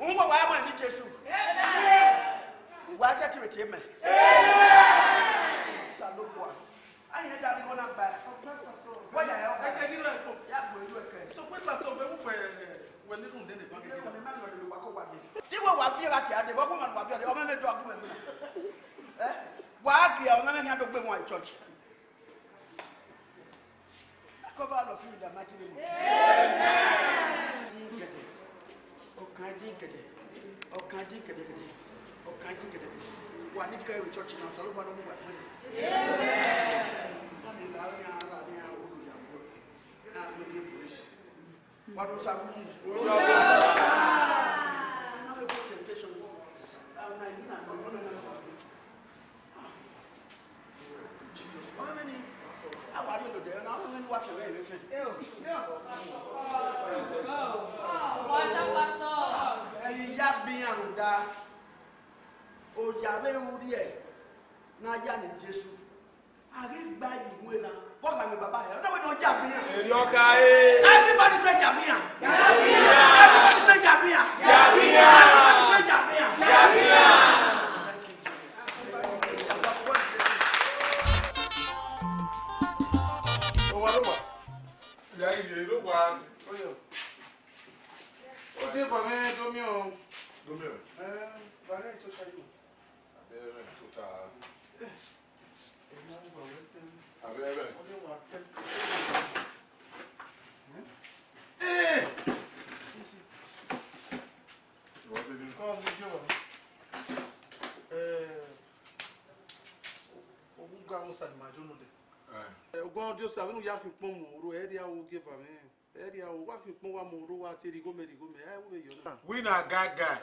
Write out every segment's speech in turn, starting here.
Umwa wa ama ni Jesu. Wa set with him. Salopwa. I hear that one up back. Why I can you like so when pastor when little then the package the man will walk over me. You will feel at the woman was the only document. Why you only had to be one church. I cover all of you in the mighty name. Amen. One carry church now, so one of what was our temptation? Jesus, how many? How are you today? How many wash away everything? Uwadiae na ya ni Jesu abi gba iwe na what can baba here no we don't jabia everybody say jabia everybody say jabia everybody say jabia ya ile lo wa oyo o de ba me domio to show you. We na gaga.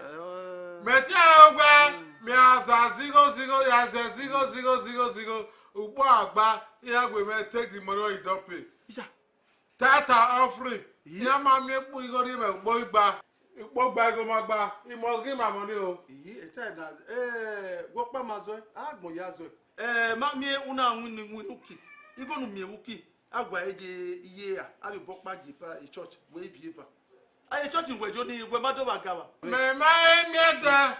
Metia ogba mi asa zigo ya se zigo ugbo agba ya gwe me take the money you don't pay. Tata offering. Ya ma mi epo igori me ugbo igba. Ugbo gba ego ma gba. You must give my money o. E time na gwopa mazo agbo ya zo. Ma mi una winuki. Even mi ewuki agwa eje iye a le bokpa jipa e church we vieva. Aye church we jodi we mado bagawa. Me ma mieta.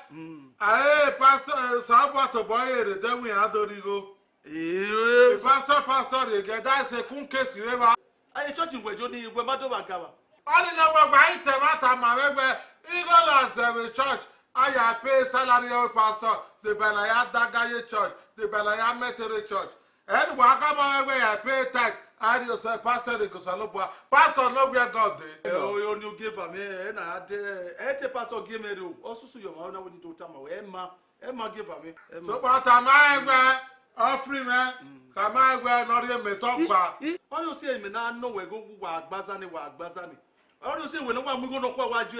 Aye pastor sabato boy re de wi adorigo. Pastor dey get that say kun case reba. Aye church we jodi we mado bagawa. Only na we gba itemata ma we go as church. I pay salary of pastor. The Belaya Dagaye church. The Belaya Metere church. And Wakama where I pay tax. I just say pastor de Kosalopua. Pastor no where God dey. Oh, you give me na ate pastor give me do. Also so your ma we do tama we Emma give me. So but am I offering me? Come I no re me talk ba. All you say me na no we go wa agbazani. All you say we no wa mu go no kwa waju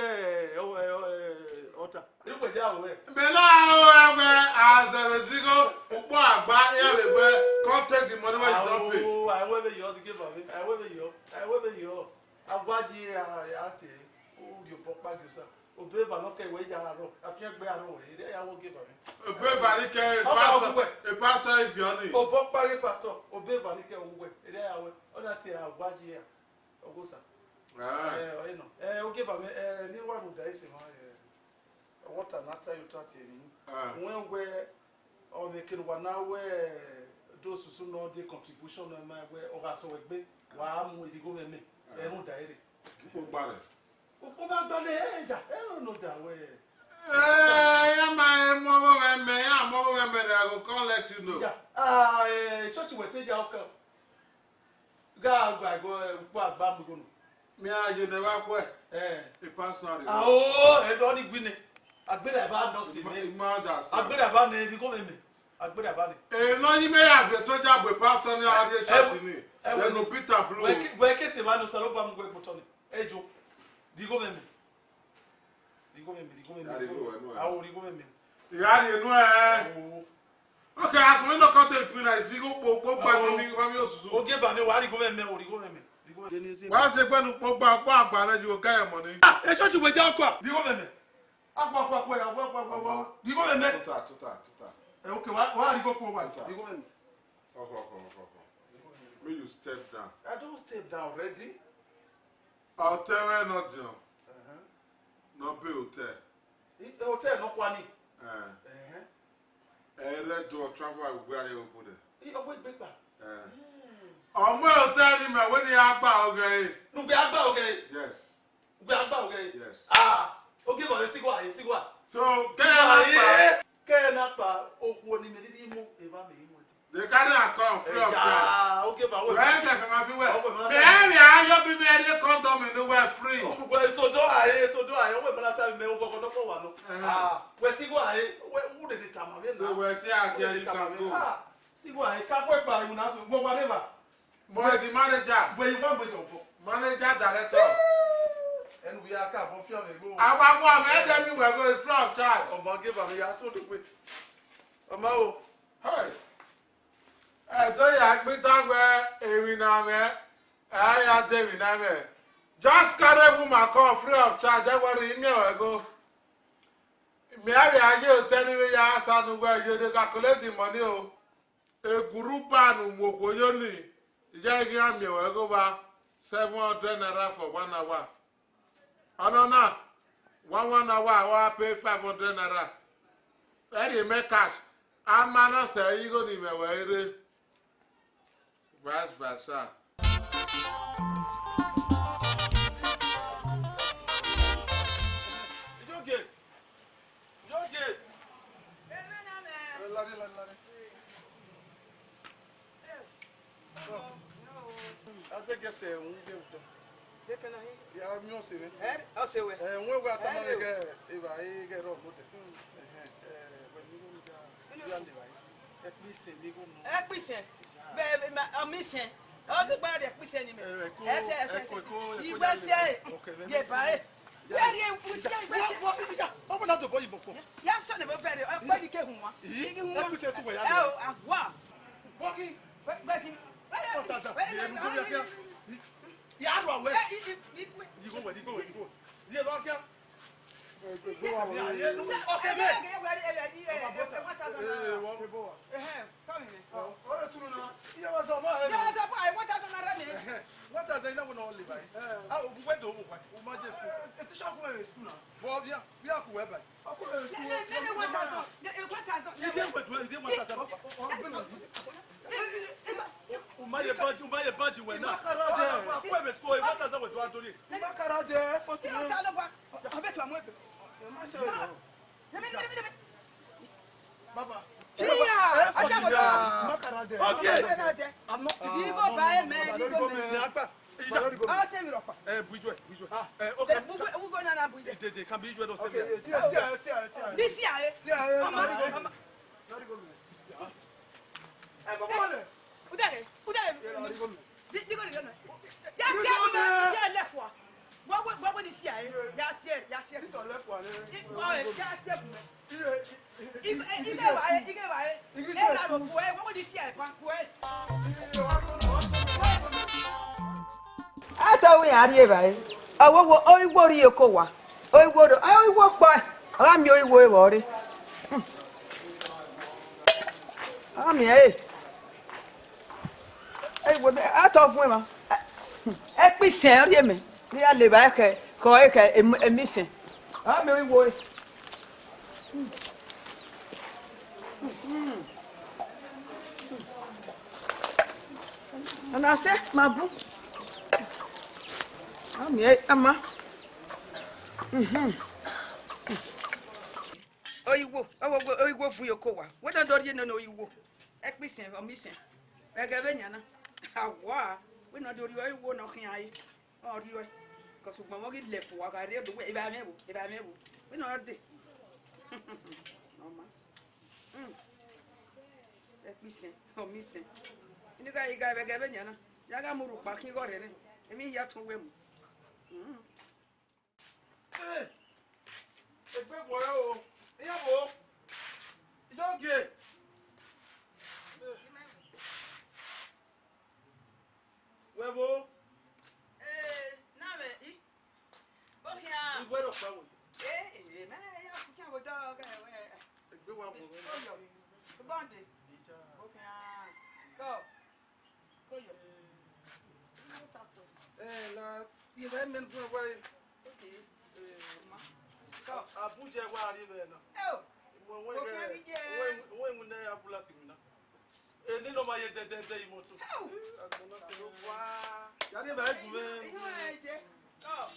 ota. You go there we. Me na we as a zigo ukpo agba ya we come take the money when you don't pay. Oh, I will be yours give me. I will be yours. Agbaji ati o you papa you sir. Obeva no ke we ya aro. Afia gbe aro we. I will give me. Obeva ni ke pastor if you only. O papa pastor. Obeva ni ke we. Ide ya we. Ona ti agbaji ya. Ogosa. You know. O give me ni wa no dai se ma what an after you taught him. When we or making one now where those who know the contribution of my way or so we am with the government. They won't die. People bad. Who about the age? I don't know that way. My mother, I will call let you know. Church will take your come. Go back. Me, you never quit. The pastor. Oh, and only winning. Agbere aba no si me. Agbere aba na ezi ko me. Agbere aba ni. No you may have a soldier boy pastor ni ade church ni. They go Peter Blue. We ke se ba no salo ba mgbe poto ni. Ejo. Di go me. Awo di go me. Ya ni nu Okay, as we no come to pin na zigo gbogbo gba mi osusu. O ge ba mi wa di go me o di go me. Why say gbenu gbogbo agba na you go get money. E church we ja kwa. Di go me. Di go me. Total. Okay, why you go for one? You go in. May you step down. I don't step down, ready? I'll tell you not down. No be hotel. Hotel no kwani. Red door travel where you put it. You wait big ba. Ọmọ hotel ni me when you agba oge. No be agba oge. Yes. Be agba oge. Yes. Okay, but sigwa. So, Kenapa ohu ni me di mo eva me mo. They carry a come free of charge. Okay, but where you from everywhere? Me area you be me any condom in nowhere free. Well, so do I. We bala time me o go no wa no. We sigwa who dey tama we na. So where you can go. Sigwa ka fo pa you na so go whatever. More the manager. Where you want me to go? Manager director. And we are car from go. Our me tell me we go free of charge. Omo give am ya so do pe. Omo o. Hey. Don't you admit that we now me? I David now me. Just carry woman come free of charge. That what in me we go. Me are you telling me ya asan where you dey calculate the money o. A group and mo yo ni. Je give me we go ba 700 naira for 1 hour. No. 1 hour I pay 500 naira. Where you make cash? Amana say you go ni me we vice versa. You get. As I guess un get. Ya mi o se we. O se we. Won we atama we get eba e get ro mote. When you go ya e pise ni go no. E pise. Be o mi sen. O ti gba de pise ni me. Ese. Igbe se. Ye ba e. Where you put ya? Open that door you boko. Ya so ne be fere. O gba di ke hun wa. Igi hun wa. Pise so we ya. Agwa. Bogi. Gba ki. Ya ro we. You go. Ye lo kia. Baba. I'm not to go buy a man. We are here, right? I will worry your coa. I will walk by. I'm your way, worry. I'm here. I will be out of women. Let me send him. They are the back, a missing. I'm your way. And I said, my boo. I'm here, Emma. Oh, you go for your coa. What don't you know you go? Equison or missing. Begaveniana. How are we not do you go knocking eye? Or you? Because we won't get left walk. I did the way if I'm able. We know it. No, ma. Equison or missing. You got Begaveniana. Yagamuru back, he got it. I mean, you have to win. Hey, big boy, oh, yeah, boy, you don't get. Where, boy? Where the fuck? Man, you can't go dog. Big one, Bondi. Go. Hey, Lord, you let me go away. Abuja wa ari be na. Oh. When we na abula simina. Eni no ma ye de imoto. Agbona ti lo wa. Ya de ba ju me. Oh.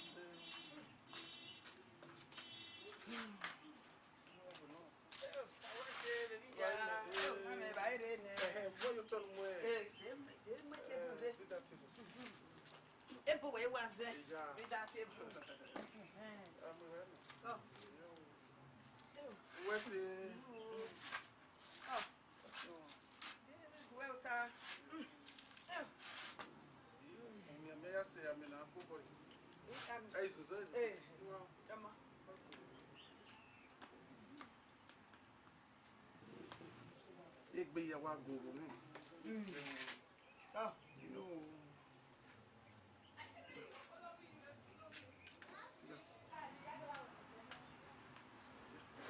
Ìgbéyàwó agoro mi.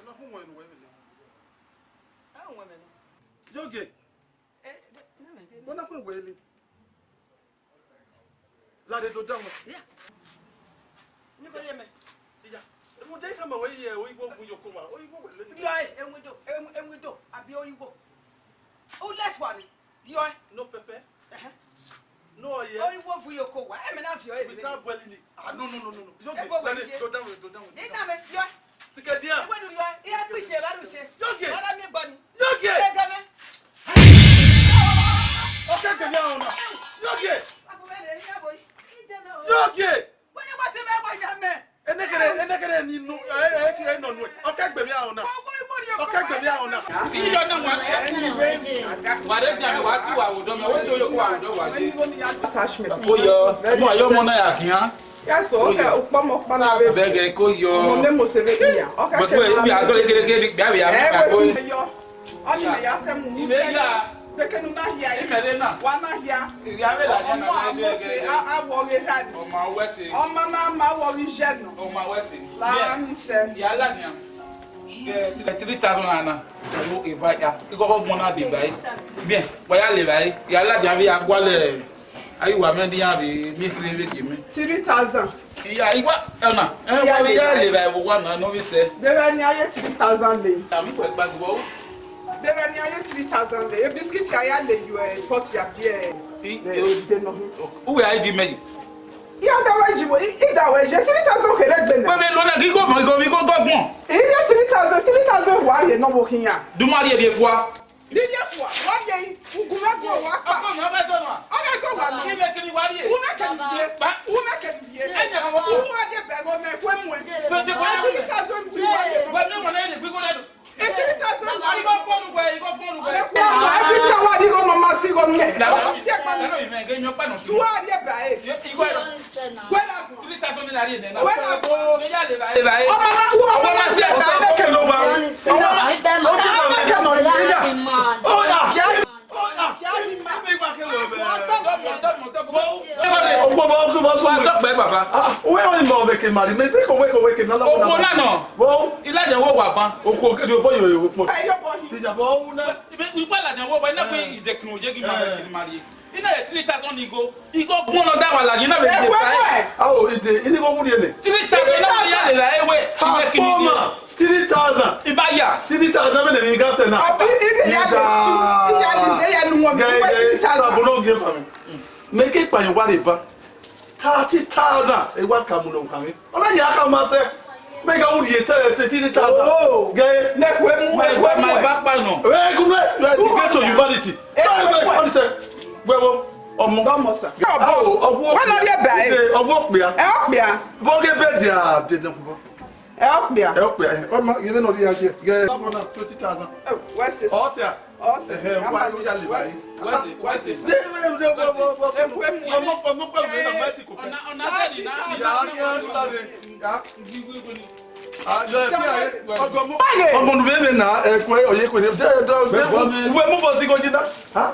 Ina fún wọn ìwé mi. Àwọn women. Yoge. Wọ́n náà fún ìwé mi. Láde tó dáhùn. Yeah. Ní kò yé mi. Ìyá. Mo jẹ́ ká mọ̀ wẹ́ yẹ oyinbo fún yòókù wa. Oyinbo wẹ̀ lónìí. Yọ enwido àbí oyinbo. O left one. Yọ. No pepper. No oil. Oyinbo fún yòókù wa. Ẹ mi náà fi ọ èmi. Without boiling it. Ah no. Yoge. Láde Tó dáhùn. Ní ká mi yọ. Sikedia. Ìwé ni yọ. Iye pèsè bá dùn ṣe. Yoge. Wọ́n dá mi gbọ́ ni. Yoge. Ṣé ká mi? Okay, kẹ̀mí àwọn ọ̀nà. Yoge. Àbúrò ẹ̀ ní àbọ̀ yìí. Yoge. Wọ́n ní wọ́n ti bẹ́ẹ̀ wọ̀ yá mẹ́. Enekere ni nu ekire no nu. Okay, gbẹ̀mí àwọn ọ̀nà. Okay, gbẹ̀mí àwọn ọ̀nà. Iyo na wa. Wa de jan wa ti wa odo me. We do yo wa odo wa se. Attachment. Ko yo. Mo ayo mo na ya kian. Yes, okay, ukpomo pana be. Bege ko yo. Mo ne mo se be iya. Okay. But we bi agole kere bi ya ma ko. Oni me ya temu mu se. Ile ya. Dekenu na hia. Imere na. Wa na hia. Ya be la jana. Mo se awo re han. O ma wese. O ma na ma wo ri jeno. O ma wese. La mi se. Ya la ni am. 3,000 ana. Mo eva ya. Iko ko mo na de bai. Bien, wa ya le bai. Ya la dia bi agwale. Ayi wa me dia bi mi kire be gi mi. 3,000. Iya iwa ona. Wa ya le bai wo wa na no bi se. Debe ni aye 3,000 le. Tami ko gbagbo. Debe ni aye 3,000 le. E biscuit aya le you pot ya bi de no. Uwe ai di meji. Iya da wa jibo. Ida wa je 3,000 kere gbe na. Pe me lo na ki ko mo mi ko gogbon. Iya 3,000 wa re no wo kinya. Dumari e de fua. Didi afua. Wa ye ugume go wa pa. Ako mi obe so no. Aga so wa no. Ki me kini wari e. Una ke biye. Una ke biye. Enya ka wo. Una de be go na kwe mu. Pe de ko 3,000 bi wa ye. Wa mi mo na e bi ko na do. 3,000 wa Ari ko ponu gbe, ko ponu gbe. every time wa di go no ma si go me. Na O si e pa no me ge mi o pa no su. tu wa de ba e. Iko Gwe la go. 3,000 naira e na. Gwe la go. Me ya le ba e ba e. O ma na wo ma na si e ba e ke lo ba. Oh ya. Ya Ya ni ma be gba ke lo be. Ogbo pe baba. We only mo be ke mari. Me say ko we ke na la. Ogbo na no. Wo. Ilaje wo wa ban. Oko ke do boyo yo po. Ai yo bo hi. Ti ja bo una. Ipa ilaje wo ba na pe ideknoje gi ma be kiri mari. Ina ye 3,000 igo gbon lo da wa la ina be E de we pa. we. Ah o ide ini ko wuri ele. 3,000 na ya le la ewe. Ha poma. 3,000. Iba ya. 3,000 me le ga se na. Ibi ya le se ya lu won mi. 3,000. Sabuno ge fa mi. Make it pa yin wa le ba. 30,000 e wa ka mu no kan mi. Ola ya ka ma se. Me ga wuri e 30,000. Ge Ne kwe mu. My back pa no. we good you get to humanity. What is it? Wewo omo. Domo sa. Owo. Wa na de ba e. Owo pe ya. E o pe ya. Bo ge be dia de na ko. E o pe ya. E o pe ya. O ma ye no dia je. Ge 20,000. Oh, what's this? O se a. Oh, se. Wa yo ya le bai. What's it? De omo pe we na mati ko. Ona se ni na. Ya la de. Ya. Ah, yo se aye. Omo nu be na e ko oye ko ni. We mo bo si go jina. Ha?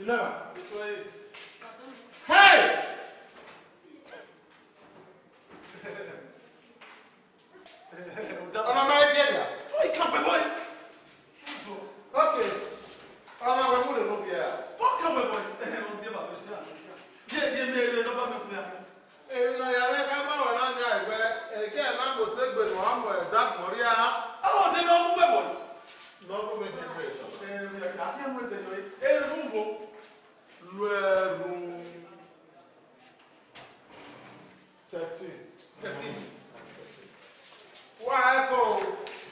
11. Hey! Ọmọ máa ń dé yà. Ó ìkàwé bọ́ọ̀. Okay. Ọmọ àwọn ẹ̀mú lè ló bí ẹ. Ó kàwé bọ́ọ̀. Ó dé bàbá sí àná. Díẹ̀ mi èrè lọ́ba mi kúrẹ́. Èèyàn yàrá ká má wà náà ní àìpẹ́ ẹ̀kẹ́ ẹ̀ má kò ségbè ní wàá mọ̀ ẹ̀dá mọ̀rí á. Àwọn òde náà mú bẹ̀ bọ̀. Lọ́fún mi ti fẹ̀ sọ. Àti ẹ̀mú ẹsẹ̀ yọ èrè fún wo. Lu ẹrù 13. Wá ẹ kò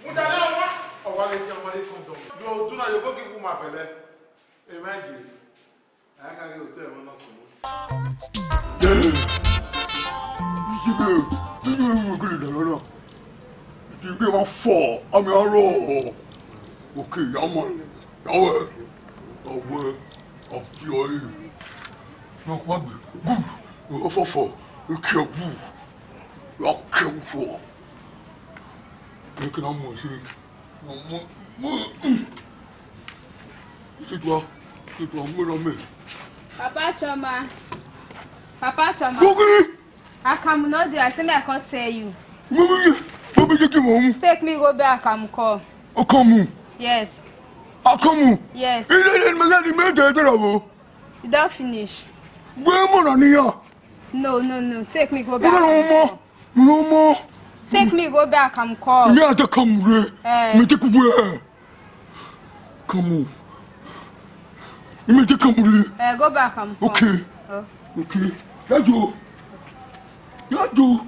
múta náà wá. Ọ̀wá lè jẹ́ ọmọdé tó ń dùn. Yóò tún náà yóò kó kí fún ma pẹ̀lẹ́. Èmi ẹ̀jì. Àyàká kí òtún ẹ̀mọ́ náà sọ̀rọ̀. Ibi ma fọ àmì arọ òkè yàmọ yàwẹ àwẹ àfihàn yìí yóò má gbé bú yóò fọfọ ike bú yóò kẹwù fọ yóò kí náà mọ sí tètè àmúra mẹ. Papa Choma. Papa Choma. Gogi! Akamu no do. I say me I can't tell you. Take me go back. Akamu call. Akamu? Yes. Akamu? Yes. You don't finish. No. Take me go back. No more. Take me go back. Akamu call. Me ata kamu. Me take where? Kamu. Me take kamu. Go back. Akamu call. Okay. Okay. You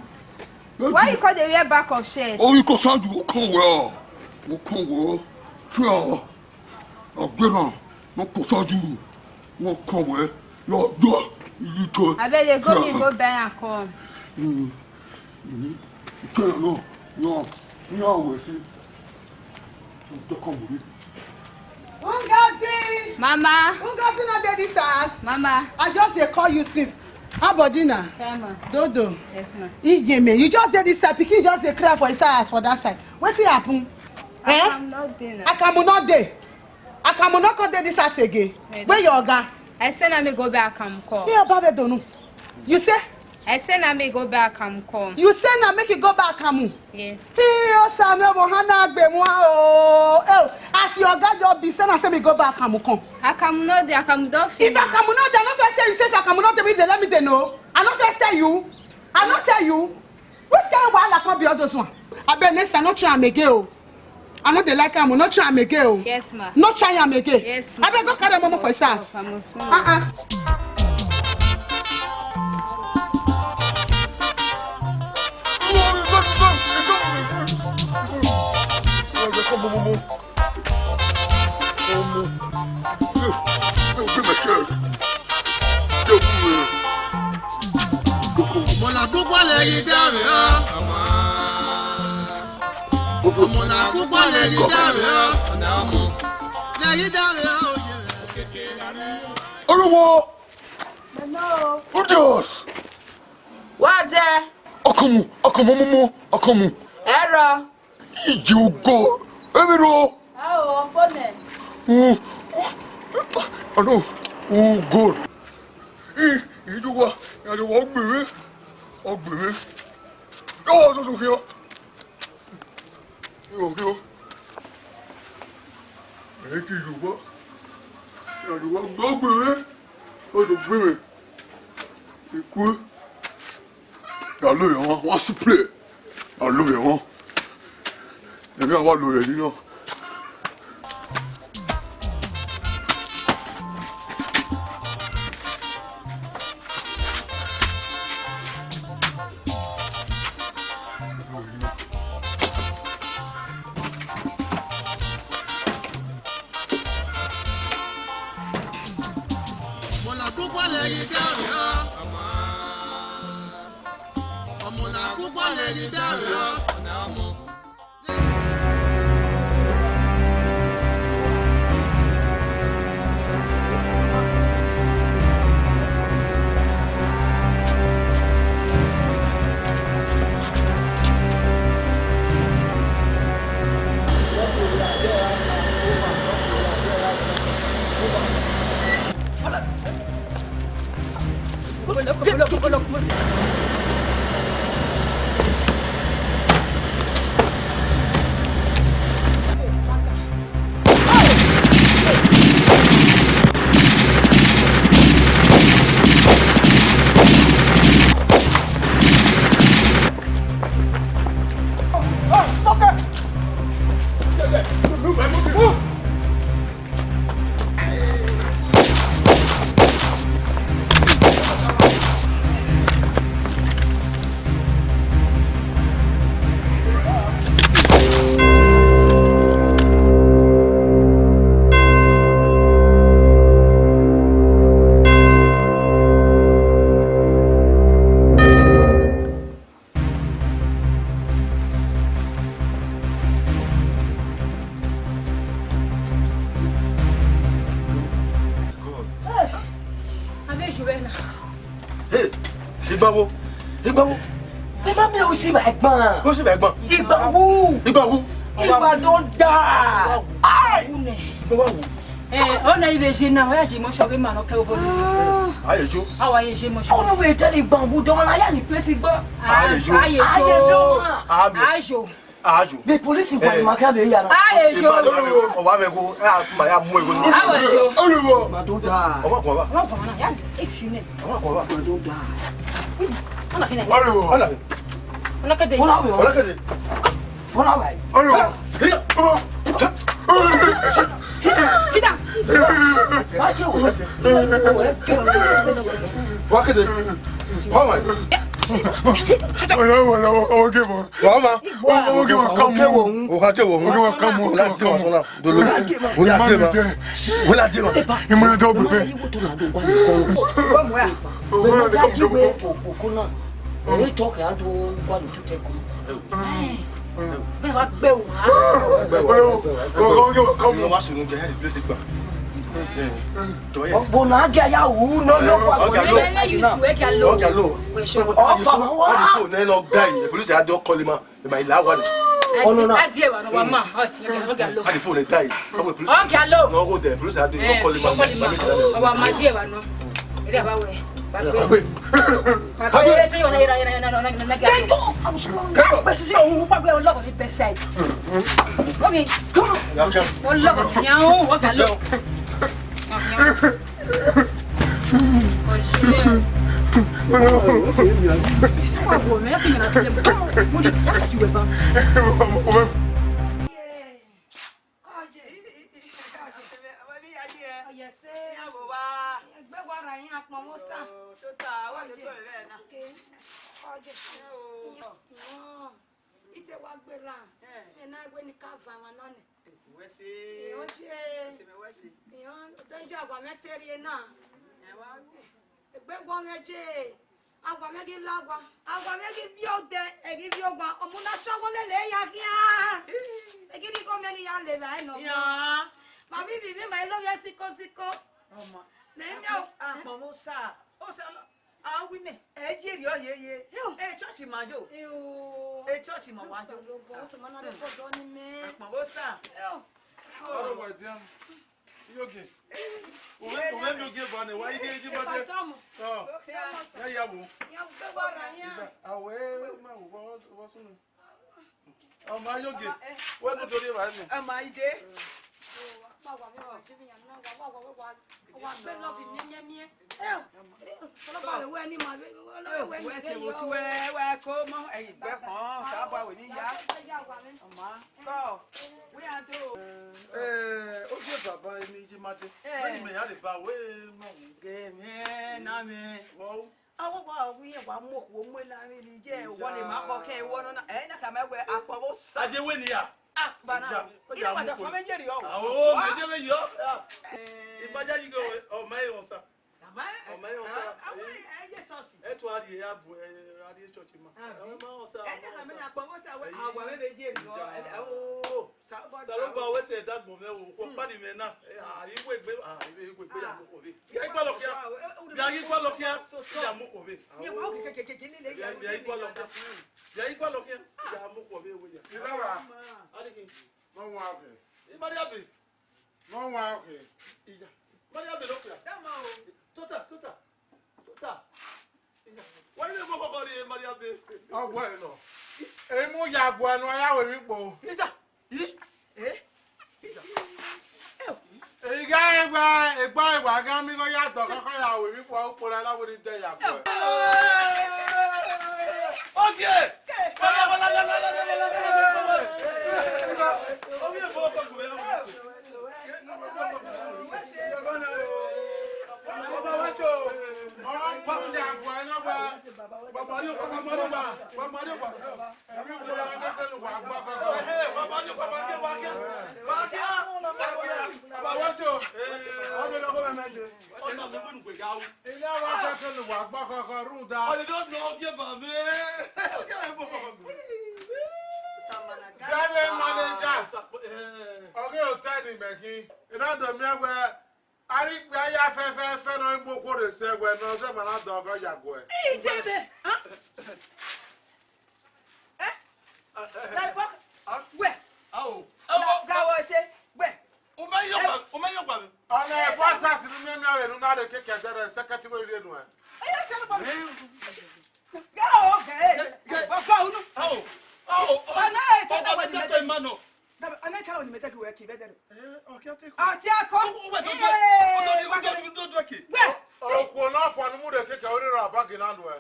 Why you call the rear back of shirt? Oh, you cause I do come well. Sure. I've been no cause I do. No come well. You told. I bet you go back and come. No, we see. Ungasi! Mama! Ungasi not dead this house. Mama! I just call you since. How about dinner? Mama. Dodo. Yes, ma. Ijeme, you just did this side. Pikin just dey cry for his house for that side. Wetin happen? I'm not dinner. Akamu not dey. Akamu not come dey this house again. Where your oga? I say na me go back and come. Here Babe Donu. You say? I say na me go back and come. You say na make you go back Akamu? Yes. Iyo Samuel Bohana Agbemwa o. Oh, as your oga just be say na say me go back Akamu come. Akamu no dey. Akamu don finish. If Akamu not dey, I no fit tell you say if Akamu not dey, let me dey know. I no fit tell you. I no tell you. Which kind of wahala come be all those one? Abeg next time no try am again o. I no dey like am o. No try am again o. Yes, ma. No try am again. Yes, ma. Abeg go carry Momo for his house. Mona kúkọ́ lè yí dáre ọ́. Mona kúkọ́ lè yí dáre ọ́. Lè yí dáre ọ́. Olúwo! No. Udios! What there? Akamu. Error. Iji ugo. Emiro. Oh, phone. Oh, good. Ijuwa, ọgbìnrin. Yọ́wọ́ tuntun kí ọ. Èyí ti Yorùbá. Yorùbá gbọ́gbìnrin. Odò gbìnrin. Ikú. Yàlú yẹn wọn, wọ́n sì play. Yàlú yẹn wọn. Èmi àwọn lò rẹ̀ nínú. Mona kúkọ́ lè yí dáre ọ́. Mona kúkọ́ lè yí dáre ọ́. Igbawo. Bébà mi ò sí ẹ̀gbọ́n. Ó sì ẹ̀gbọ́n. Igbawo. Igba don't die. Igbawo. On a eu na oya je mo sori ma no ke obo ni. Ayejo. Awa ye je mo sori. On we tell Igbawo don na ya ni place gba. Ajo. The police in Panama be ya na. Ayejo. O wa me go, ma ya mu ego ni. Ayejo. Oluwo. Ma don't die. O wa ko ba. Wọ́n fọ̀mọ́ náà, yá ìfìnẹ̀. O wa ko ba. Ma don't die. Ọ̀nà kí ni? Oluwo. Ọ̀nàkẹ́dẹ̀. Ọlọ́kẹ́dẹ̀. Wọ́n wá. Oluwo. Sit down. Watch you. Wakede. Wama. Ọwọ́ gẹ̀mọ̀. Wama. Ọwọ́ gẹ̀mọ̀ kan mú. O ka je wo. Ọwọ́ gẹ̀mọ̀ kan mú. Wọ́n láti wọ́n sọ́nà. Dolo. Wọ́n láti wọ́n. Ìmúlẹ̀ tó bẹ̀rẹ̀. Bẹ́ẹ̀ wá gbé wá. Ọwọ́ gẹ̀mọ̀ kan mú. Wọ́n wá sọ̀rọ̀ gẹ̀ ẹ́ place gba. Bona ga ya wu no kwa. Bẹ́ẹ̀ ni you swear can low. Ọ̀gá lò. Wọ́n di fóònù ẹ̀ lọ gá yìí. Polisi àdó kọ́lé ma. Ìmọ̀ ìlà wà ní. Adi e wa no wa ma. Ọ̀gá lò. Wọ́n di fóònù ẹ̀ gá yìí. Ọ̀gá lò. Wọ́n kò dẹ̀ polisi àdó kọ́lé ma. Ọba ma di e wa no. Ere aba we. Pàgbé tí yóò na gà. Bẹ́ẹ̀ sí òun pàgbé ọlọ́kọ̀ ní bẹ́ẹ̀ side. Omi. Ọlọ́kọ̀ ní àwọn ọ̀gá lò. Ari ya fe no mbo ko re se gwe no se ma na do go ya gwe. Ijebe. Dale fuck. Gwe. Awo. Gawo se. Gwe. O ma yo gba mi. Ona e bossa si mi mi awe no na de keke de secretary we re no. Ayo se lo Gawo okay. Go no. Awo. Ana e ta wa ni te mano. Ana ta wa ni meta ki we ki be dere. Okay, take. Ati ako. Do ki. Gwe. O ko na fo no mu de keke o re ra bag na no e.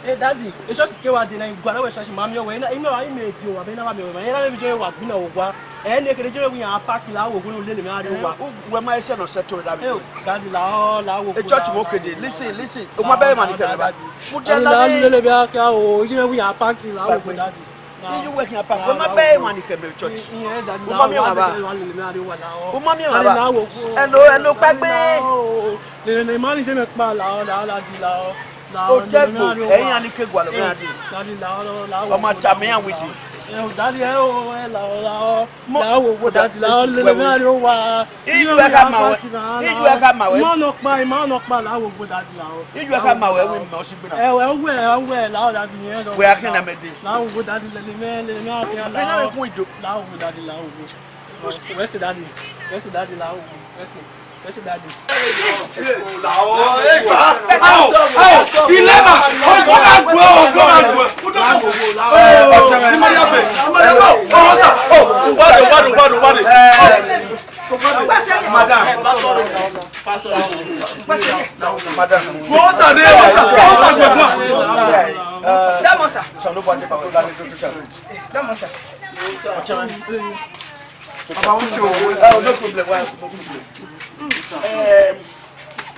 Hey daddy, it's just que wa de na igwa na we shashi mami we na ino ai me bi o wa be na wa me we na me jo wa bi na ogwa e ne kere jo we yan park la wo gun le le me ari wa we ma ese no settle that eh daddy la wo e church mo kede listen o ma be ma ni kere ba mo je la le be aka o je we yan park la wo daddy you working up we ma be ma ni kere church o ma mi wa ba o ma mi wa ba hello pagbe le ma ni je me pa la di la o tempo eyin ani ke gwa lo me adi o ma cha me an with you daddy o la wo daddy la le me ari o wa iju e ka ma we ma no pa la wo daddy la o iju e ka ma we me o si gbe na we la daddy yen do we akin na me de la wo daddy le me ari la na me kun ido la wo daddy la wo where's daddy la wo where's daddy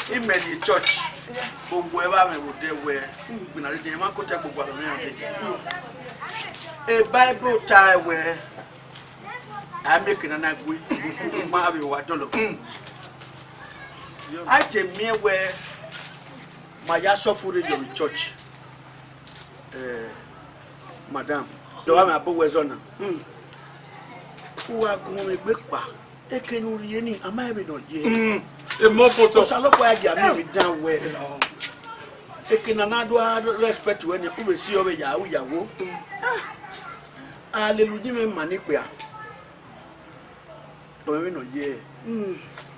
email the church gbogbo e ba me wo de we gbina de ma ko te gbogbo alo me ade a bible tie we I make na gwe ma be wa dolo I tell me where my yasofure your church madam do wa me abo we zona wa gun me gbe pa ekenu ri ni ama e no je e mo photo salopo aja me down where ekena na do respect when you be see over yawo hallelujah me mani pe a o me no je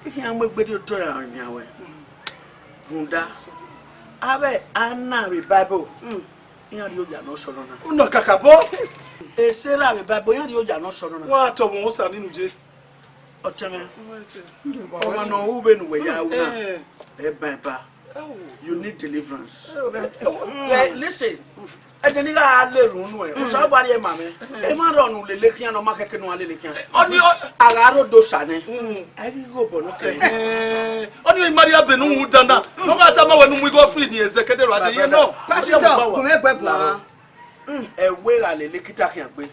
iki an gbegbe to yan yawe funda abe anna be bible yan ri o ja no soro na uno kakabo e se la be bible yan ri o ja no soro na wa to mo sa ninu je oteme o ma no ube nu we yawo na e baba you need deliverance listen ejeni ga le runu e o so gba ri e ma me e ma ronu le lekian no ma keke no ale lekian oni agaro do sane ai go bo no ke oni maria benu danda no ga ta ma wenu mu go free ni ezekedero ade ye no pastor ko me gbe gbo ewe ra le lekita kian pe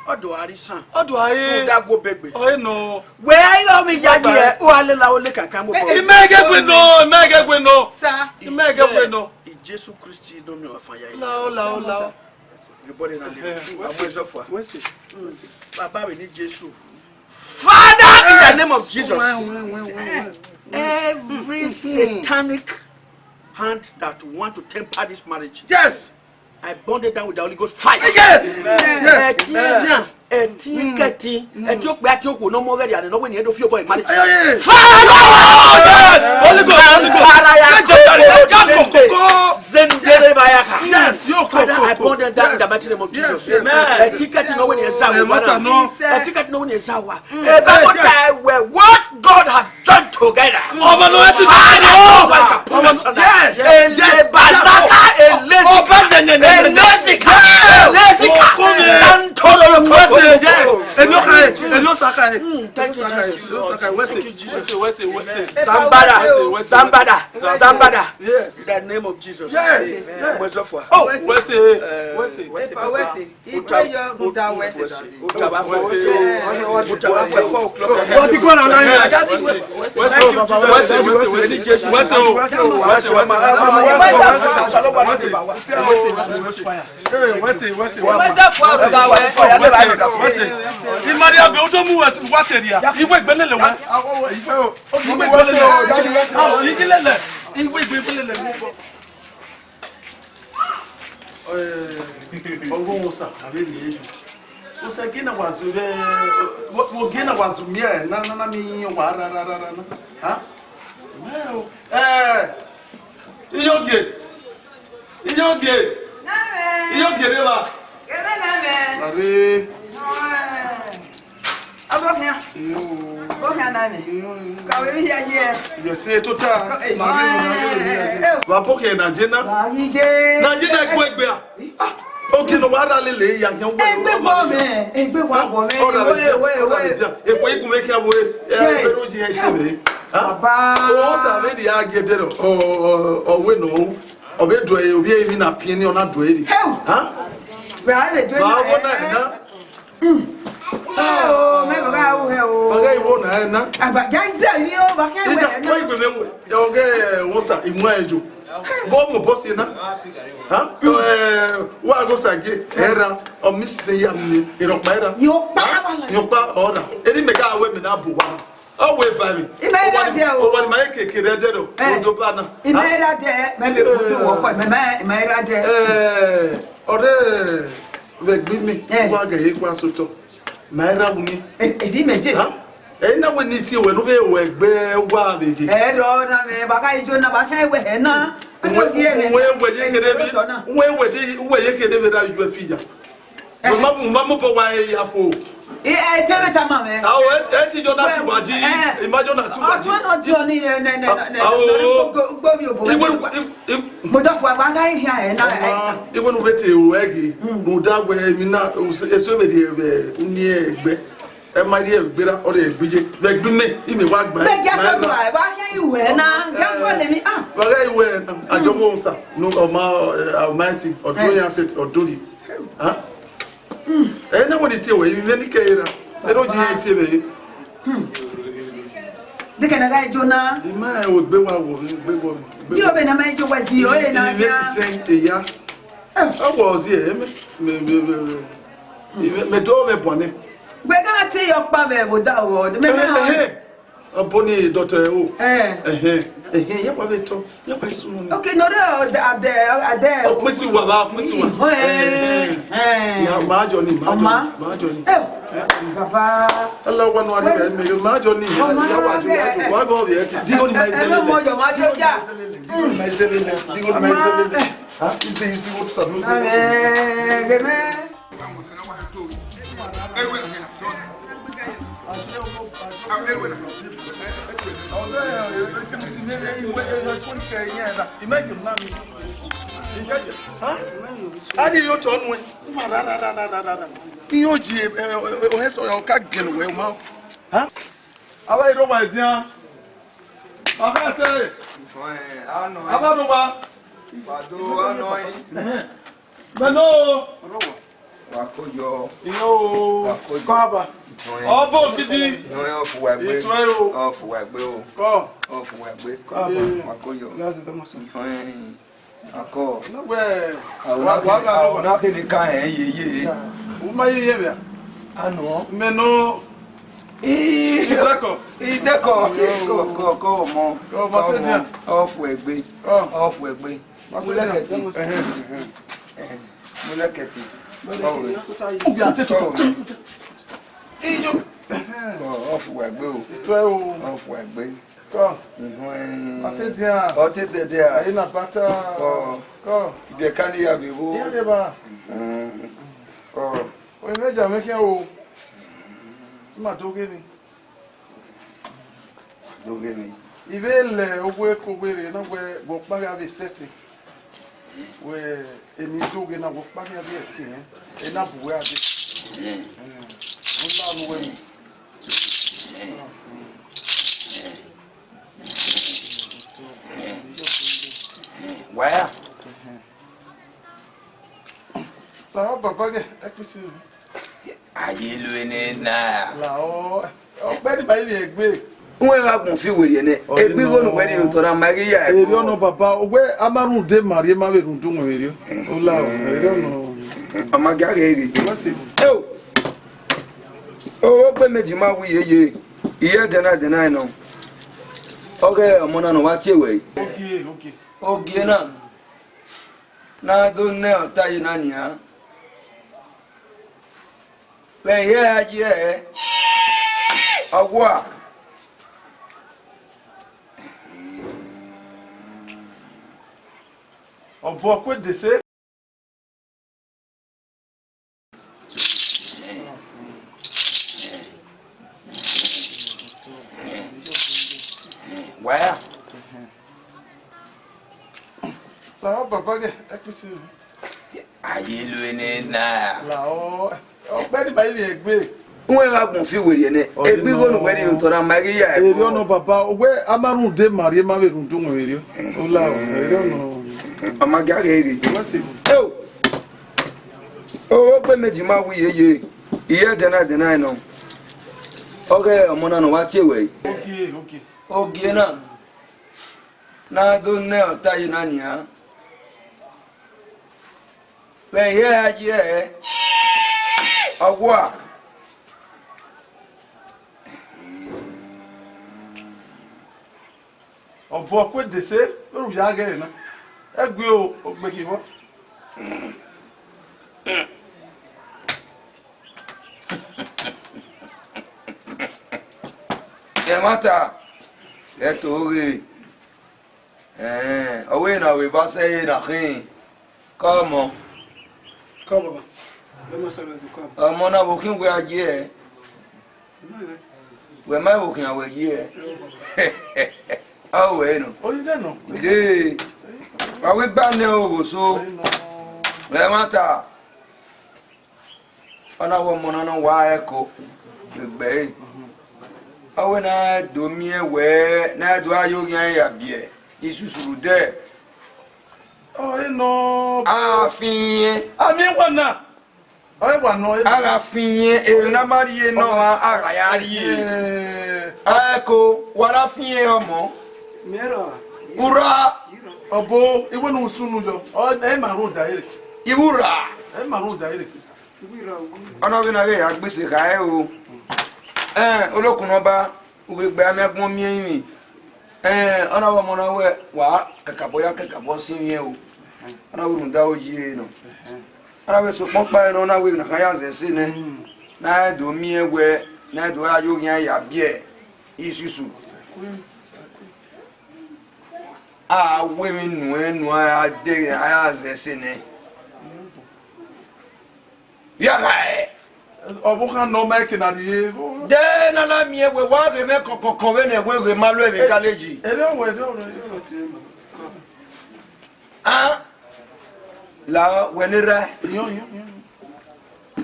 odo arisan odo aye dago begbe o no we ayo mi jaji e o ale la o le kankan mo bo imege gbe no sa imege gbe no Jesus Christ no me afanya. La. Everybody na live. What's it? Baba we need Jesus. Father, in the name of Jesus. Every satanic hand that want to temper this marriage. Yes. I bonded down with the Holy Ghost fire. Yes. Yes. No more ready. I don't know when you head of your boy marriage. Yes. Holy Ghost. Yes. Father, I bonded down in the mighty name of Jesus. A ticket no when you what God has done together. Somebody. Yes. In the name of Jesus. Yes. Oh, okay, no wara lele ya yan wo. Egbe wa bo me. Epo igun make ya wo pero ji e ti me. Baba. O sa me di agede ro. O we no. O be do e obi e mi na pin ni ona do e di. Ha? Ba be do e. Ba wo na. Oh, me go ga wo he o. Ba ga iwo na na. Aba ja nza wi o ba ka we na. Ko igbe me wo. Ya o ge wo sa imu ajo. Bo mo boss na. Ha? Wa go sage era o missing ya mi. Iro pa era. Yo pa ora. Eri me ga we mi na bu wa. O we va mi. Imera de o. O wa ma kekere de do. O do pa na. Imera de me be ku wo ko me imera de. Ore we gbi mi. Wa ga ye kwa so to. Naira bu mi. Ebi meje. Ha? Na we ni si we no be we gbe wa beje. Do na me ba ka ijo na ba ka we he na. We yekede be da ju afija. We mamu po wa ya fo. Tell ta ma me. Awo ti jo na ti waji. Imagine na ti waji. O no jo ni ne. Go bi obo. Mo da fo agba ga hia e na. Iwe no bete o egi. Mo da gbe mi na eso be de ni egbe. E ma di egbera o de egbije. Be gbi me imi wa gba. Be ge so do ai ba hia iwe na. Ga ko le mi ah. Ba ga iwe na. Ajomo nsa no almighty odo ya set odori. Ha? Na what is we ni keira. E do ji eti be. De kana ga jona. E ma e wo gbe wa wo gbe wo. Di obe na ma jo wazi o e na. Ni se e ya. Awo ozi e me do me bone. Gbe ga ti yo pa be bo da wo. Me na. Boni doctor o. Ye kwa beto. Ye kwa isu no. Okay, no ade. O kwesi wa. Ya ma joni. Baba. Allah wa no ade me ma joni. Ya wa jo wa go be ti. Digo ni mai sele. Mo jo ma jo ja. Digo ni mai sele. Ha? Isi wo so no. Geme. Adi yo to nu iyo ji o he so yo ka genu we ma ha awa iro ba dian aba se aba do ba fado anoi beno wakoyo iyo kwaba obo gidi no ofu wa gbe o ko ofu wa gbe wakoyo lazo to mo so Ako. No we. Wa na ke ni kan ye. O ma ye be. Ano. Me no. Iseko. Ko mo. Ko ma se dia. Off egbe. Off egbe. Ma se dia. Mo leketi. Obi ate to. Ijo. Off egbe o. Isto é o. Off egbe. Ko. Ma se dia. O te se dia. Aí na bata. Ko. Bi kani ya bi wo. Dia de ba. Ko. O veja me que o. Ma dogeni. Dogeni. Ibele ogwe kogbere na gwe go paga be setting. We emi doge na go paga be etin. E na buwe ade. Mo na we. Where? La baba ge ekwisi. Aye lu ni na. La o pe ni ba ile egbe. Nwe ga gun fi were ne. Egbe go no were o to na Maria. Eri ono baba ogwe amarun de mari ma be run dun were. O la o eri ono. Amaga eri. O. O pe meji ma wu yeye. Iye dena no. Oge omona no wa chewe. Okay. Ogie na. Na do ne ota yi na ni ha. Pe ye agwa. Obo kwe dese. Where? La baba ge ekwisi. Aye lu ni na. La o pe ni ba ile egbe. Nwe ga gun fi were ne. Egbe go no were o to na Maria. Eri ono baba ogwe amarun de mari ma be run dun were. O la o eri ono. Amaga eri. O pe meji ma wu yeye. Iye dena no. Oge omona no wa chewe. Okay. Ogie na. Na do ne ota yi na ni ha. Pe ye agwa. Obo kwe dese oru ya gere na. Egbe o ogbe ki wo. Mata etori owe na we va say na kin comment baba me sala zu ko mo na wo kin we aje we ma wo kin awe je awe no o ile no de awe gba ne o so mata ona wo mo na wa eko gbe awe na do mi ewe na do ayo yan ya bie isusuru de o ino afin ami wana o wa no afin e na mari no ara ya ri eko wala fin omo mera ura obo iwe no sunu jo o e maru daire iwura e maru daire iwira ona bi na re agbese ka e o olokun oba uwe gbe amegbon mi yin ona wo mo na we wa kakabo sin yen o ona wo run da oji no ona we so pon pa no na we na kan ya ze si ne na do mi ewe na do ayo yan ya bie isusu we mi nu a de a ze si ne ya ga obo kan no make na die de na la mi ewe wa be me kokon we na we malu e me kaleji ere o la wenira yo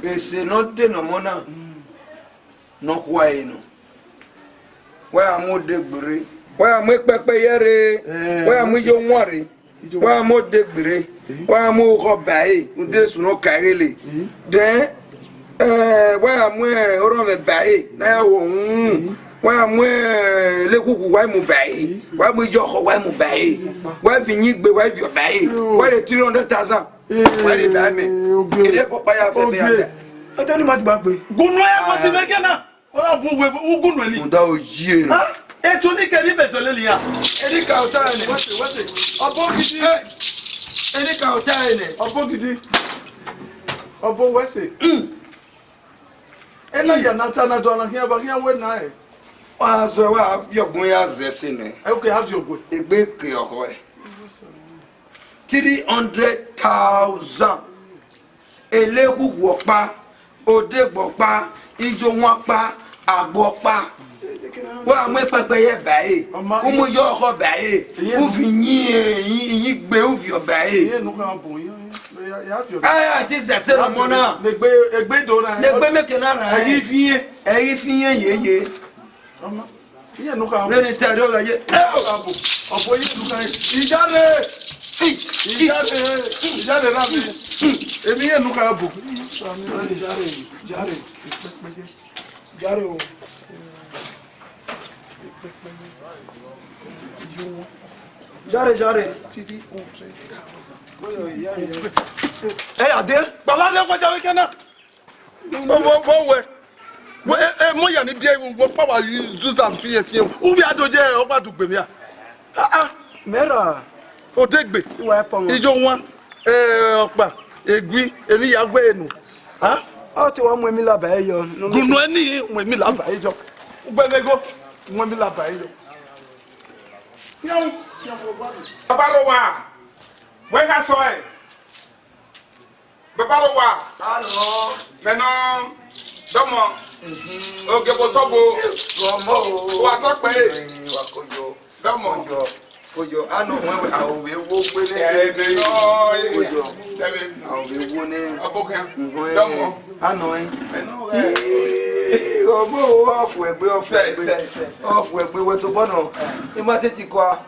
ese no te no mona no kwa eno wa mo de gbere wa mo pepe yere wa mo yo nware wa mo de gbere wa mo ko bae unde suno karele de wa mo oro me bae na wo wa mwe le kuku wa mu bai wa mu jo ko wa mu bai wa vinyi gbe wa vi bai wa le 300,000 wa le ba me ede ko pa ya fe be ata Ede ni ma ti gbagbe gunu e mo ti me kena ora bu we gunu ni nda o jie ha e to ni ke ni be so le liya edi ka ota ni wase obo gidi edi ka ota ni obo gidi obo wase ena ya nata na do na kia ba kia we na e wa so wa yogun ya zese ne okay have your go egbe ke oko e 300,000 ele kuku opa ode gbopa ijo won pa agbo pa wa mo pepe ye bae o mo yo oko bae o fi yin gbe o fi bae ye no kan bo yin ya have your ah ti zese lo mo na egbe do na egbe meke na ra eyi fiye yeye Mama, iye no ka. Beni tari o la ye. Obo ye no ka. Ijare na mi. Emi ye no ka bo. Jare o. Jare. Titi 100,000. Eh ade, baba le ko jawe kana. Bo we. Mo ya ni bia wo pa wa use am fie wo bi adoje o pa dugbe mi a mera o degbe ijo won opa egui emi ya gbe enu o ti wa mu emi la ba eyo gunu eni mu emi la ba eyo gbelego mu emi la ba eyo yan baba lo wa we ka so e baba lo wa allo meno domo oge bo sobo gomo wa to pe wa kojo domo kojo anu we awo we wo pe ni kojo awo we wo ni abokan domo anu gomo ofu egbe we to bono ima teti kwa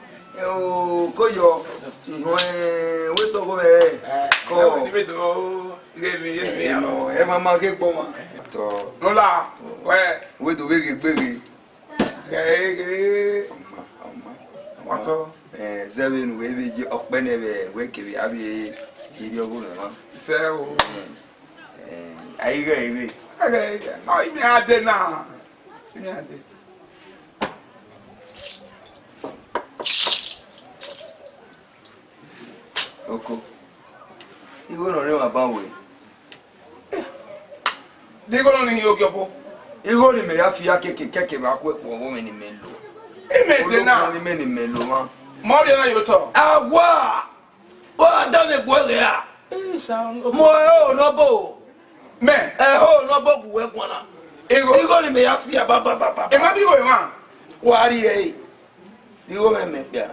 o kojo we so go e ko ni be do gemi e mama ke gbo ma to nola we do we gbere wato seven we be ji ope ne be we ke bi abi iri ogun na se o aire no imi ade na imi ade oko iwo no re wa ba we digo no ni o gyopo iwo ni me ya fi keke ba ku epo wo me ni me lo ime de na ni me ni me lo ma mo de na yo to agwa wa da le gbo re a mo o no bo me o no bo ku we kwon na iwo ni me ya fi ba e ma bi wo ma wa ri e iwo me pia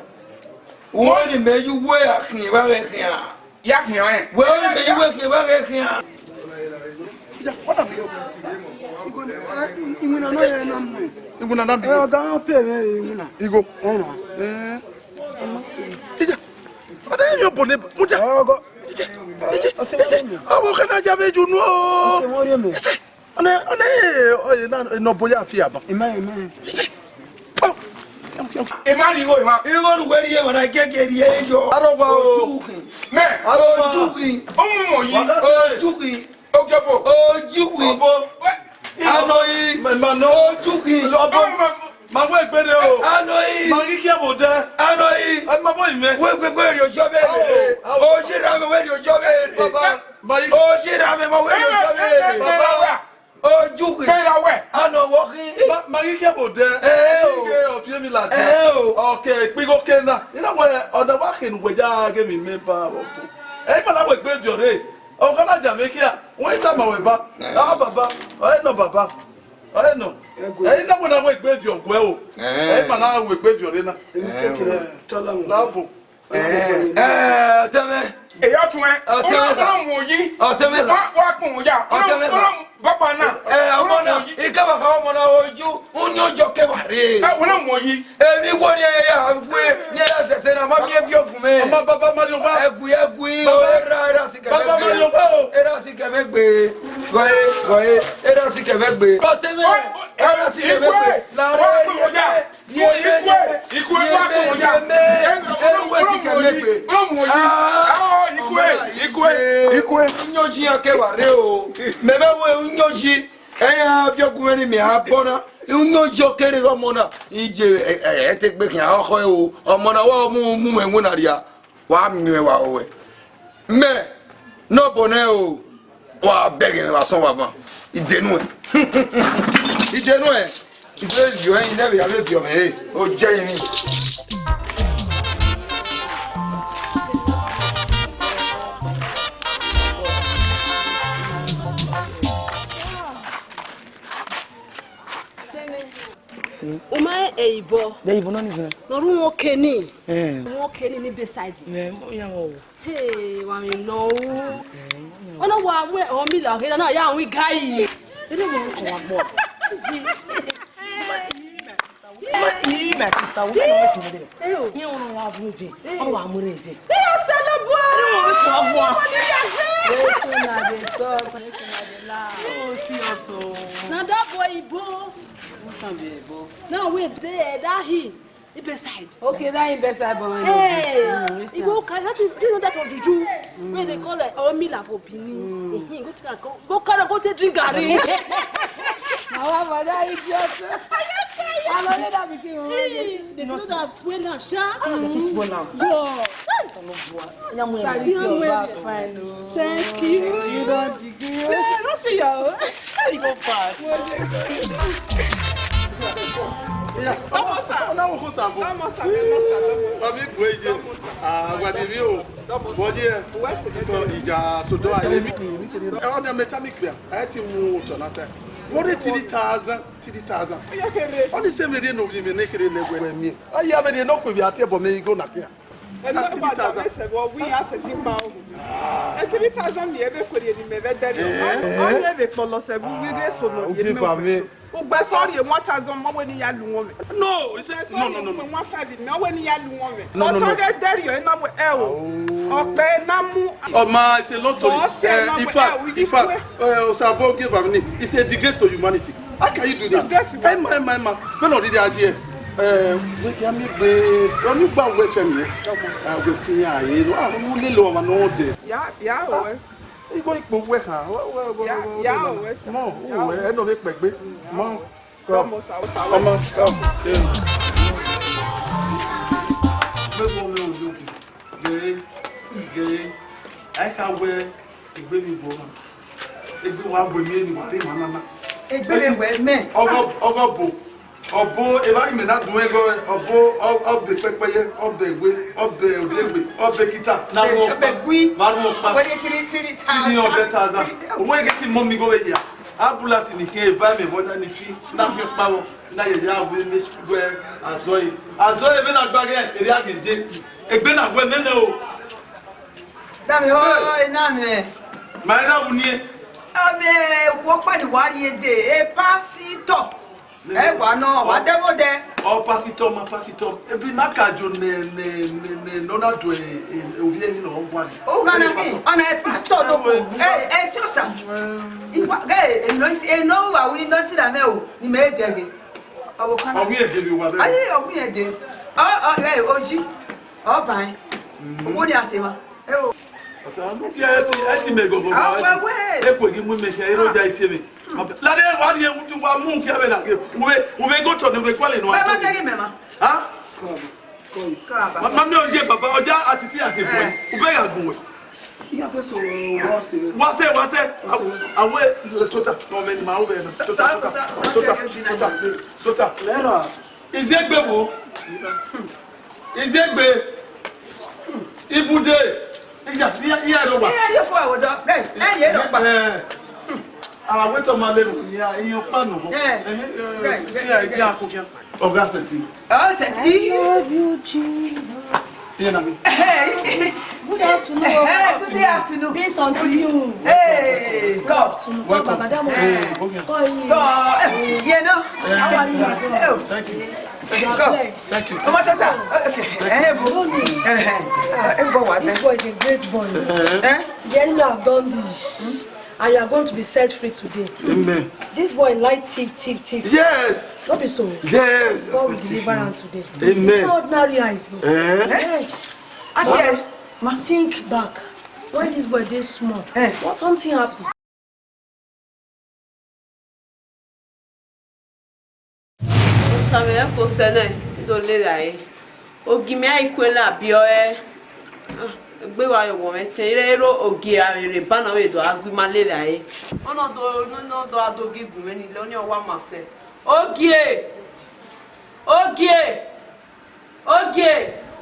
wo ni me yu we akin ba re kin a ya kin yan wo ni me yu we kin ba re kin a ya foda mi yo Imuna no ye na mu. Imuna na mi. Ga pe me imuna. Igo. Na. Ija. Ada yo bone muja. Ogo. Ija. Abo kana jabe junu o. Se mo re me. Ona oye na no boya fi aba. Ima. Ija. Ima ni go ima. Iwo nu weri e wona gegeri e jo. Arogba o. Me. Arogba. Ojuki. Omu mo yi. Ojuki. Ogyopo. Ojuki. Obo. Anoyi. Mano Ojuki. Obo. Ma wo egbere o. Anoyi. Ma ki abo de. Anoyi. Ma bo ime. We gbegbe ri ojo bere. Ojira me we ri ojo bere. Baba. Ojira me mo we ri ojo bere. Baba. Ojuki. Ano woki. Ma ki abo de. Ke o fi mi la de. Okay, pigo kena. Ina we oda wa ken gbeja ge mi me ba o. E ma na we gbe fiore. O kana Jamaica. Wọ́n ta ma we ba. Ah baba. Oye no baba. Oye no. E na na we gbe fi ogwe o. E ma na we gbe fiore na. Mistake na. Tola mo. Labo. Teme. E yo tun e. Ọlọ́run mo yi. Teme. Wa pun ya. Ọlọ́run baba na. Ọmọ na. Ika baba ọmọ na ojú. Unyo jo ke bare. Ọlọ́run mo yi. Ni wo ni ya we ni ya sese na ma bi e bi ogun me. Baba Mario ba. Egu era si ke. Baba Mario ba o. Era si ke me gbe. Goye. Era si kevegbe. O teme. Ero si kevegbe. La re ye. Ikwe wa ko ya. Ero si kevegbe. Ikwe. Nyoji ake wa re o. Mebe we nyoji. Eya biogun ni mi abona. Nyoji okere omo na. Ije etegbe kan akọ e o. Omo na wa mu enwe na ria. Wa mi wa owe. Me no bonnet o. Wa begging wa son wa van. Idenu e. Idenu e. Idenu yo en never have you me. O je yin ni. Uma eibo. De ibo no ni gbe. No ru won keni. Won keni ni beside. Mo ya wo. Hey, wa mi no. Ona wa mu o mi la he na ya wi gai. Ere mo ko wa mo. My sister, we don't listen to them. You don't have music. Oh, I'm ready. They are celebrating. Oh, see us. Now that boy, Ibo. Now wait there, that he beside. Okay, that he beside, but hey, he go. Do you know that what juju? Where they call it Omila for Benin. He go take drink garri. Now what that idiot? I know that became. They know that when I share. Go. Thank you. You don't degree. Don't see you. You go fast. Yeah. Amosa. Na wo hosambo. Amosa, amosa. Sabi gweje. Ah, wadiri o. Boje. Ko ija sodo a emi. E on na meta mi clear. I ti mu to na ta. What is 30,000? On the same day no we make it legwe mi. Ayi abede no ko bi ate bo me go na kia. And not about that, we are setting bound. And 3,000 years before you never did it. I never follow we get so sorry, 1,000 more when you are woman. No, it says no. 1,500 now when you are woman. No, target there, you are not okay, Namu. Oh, ma, it's a lot of in fact, Osabo gave me. It's a disgrace to humanity. How can you do that? Disgrace, my. When did I hear? We can make the only bad question here. I will see ya. I will little over no day. Yeah. You go to work, huh? Yeah. No, I don't make baby. Mom, come. I can't wear a baby woman. If you want women, what they want, a baby men. Over Obo, if I may not do it, Obo of the pepper, of the way, of the guitar. Now, when getting mommy go here. Abulas in here, Vame, what any fee, not your power. Now you will make where Azoy, even a baguette, a yakin, a benna women. Damn it, my love, walk by the Uwadiae day, a passy top. Eh, no, what they go there? Oh, pass it on. Every Nakajo, no, not to a one. Oh, on a pastor, eh, Chosa. If no, we don't see that mail. You made Debbie. Oh, we did you what I did. Oh, Oji. Oh, fine. What do you say? Oh, I see me go. Lade what you want moon cabin. We go to the quality. Huh? Mamma, dear Papa, or just attitude at the way I go. What's it? I wait the total moment. My Tota. Is it Bebo? Is it Bay? Ibude. I went on my level. Yeah, in your pan. See, I can't cook him. Augustine. I love you, Jesus. Hey, good afternoon. Hey, good afternoon. Peace unto you. Hey, come. Welcome. Madam. You know. How are you? Thank you. Thank you. Okay. This boy is a great boy. The enemy have done this. and you are going to be set free today. Amen. This boy like thief. Yes. Don't be so. Yes. God will deliver him today. Amen. It's not ordinary eyes, bro. Yes. I said, think back. When this boy did small, what something happened? Gbe wa yo wo mete iro ogi are bana we do agui malaria e ono do adogi gun ni le oni owa mase ogie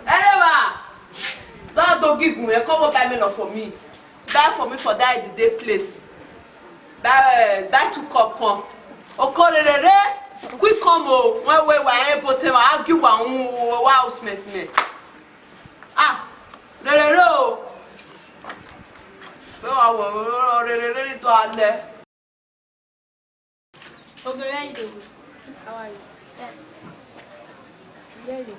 ewa do adogi gun e come buy me no for me buy for me for that day place that to come okorere quick come o when we wa e bote wa argue wa house mesme Rerero. Rerero to ale. Okay, where you doing? How are you? Where you doing?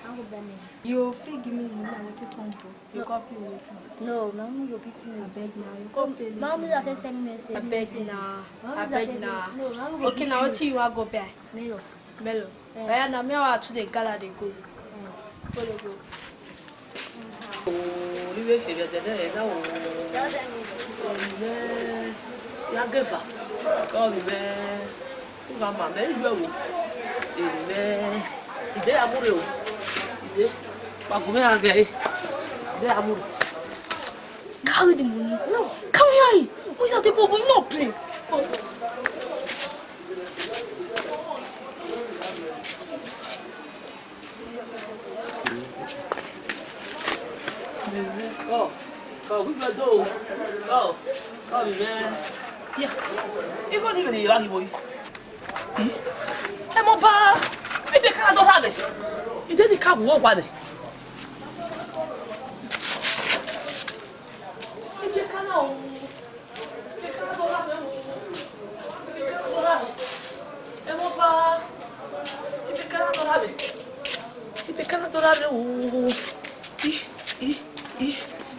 I'm with Benin. You free give me money, I want to come to. You can't play with me. No, Mama, you're beating me. I beg now. You can't play with me. Mama, that send message. I beg now. No, okay, now what you want go back? Melo. Where now me want to the gala they go. Go. Olive fait des là où il y a que ça quand il va m'amener il va où il est amoureux il est pas comme un gars il est amoureux carry the money no come here we are the people no play we go do. Oh, man. Yeah. You can't even eat boy. Hey, mon père. Mais bien, quand on a dit, il dit qu'il y a un peu.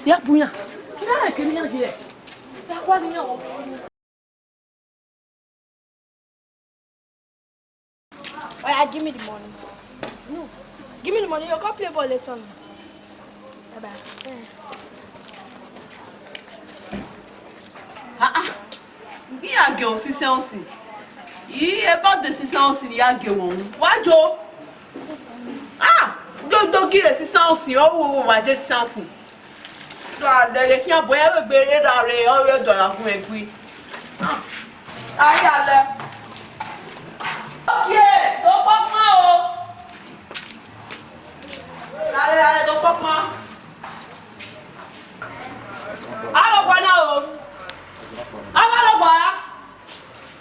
Ya punya. Ya kenya je. Ya kwa ni ya. Oh, give me the money. No. Give me the money. You go play ball later on. Bye-bye. Gi age o si sensi. Yi e ba de si sensi ya age won. Wajo. Do gi re si sensi o wo wa je sensi. Le qui a boyé le béré dans les oreilles de la fouille. Aïe, allez. Ok, donc pas moi. Allez, donc pas moi. Alors, voilà. Alors, voilà.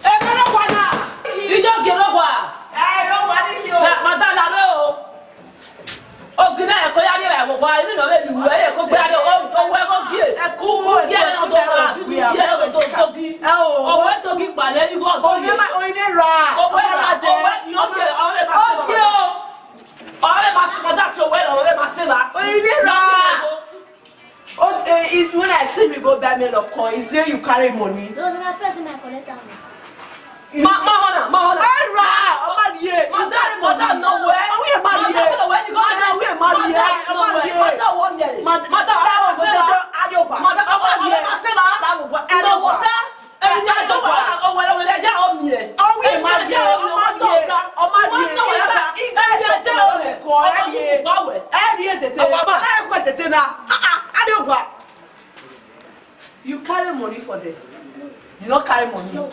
Et maintenant, voilà. Ils ont gagné le quoi. Non, voilà. Madame, là, oh, Guinée, quand il y a des gens, il y a des gens, il y a des it's when I say we go buy me a coin, it's there you carry money. No, no, first I collect that. Mahona. Madam, no way. We are married. We are married. You carry money for them. You don't carry money. No.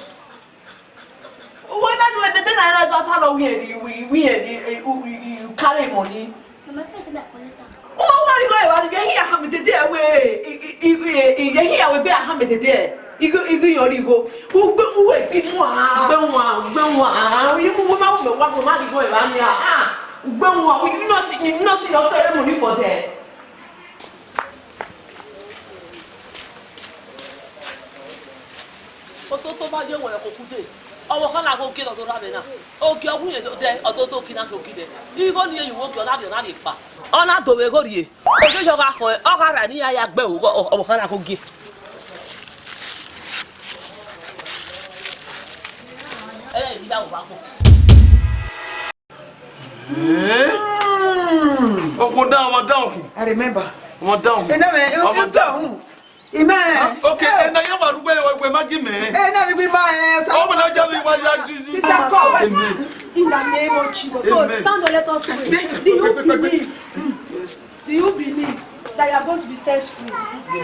When I do it, then I don't know you carry money. Oh, what are you going to hear? How many days away? You hear we be a hammer today. You go, who be one. You move out the one money going around here. Benwa, you not see your money for that. So much you want to put it. Our Hana go get on the Rabina. Oh, you're winning there, or don't talk in a cookie there. You go near you walk your lady on it. Oh, not to be good here. Oh, you are for Already, I have Bell or Hana go give. Oh, down. I remember. Down. Amen. Okay, and I am a way, Maggie, man. And I will be my In the name of Jesus. So stand and let us pray. Do you believe that you are going to be set free?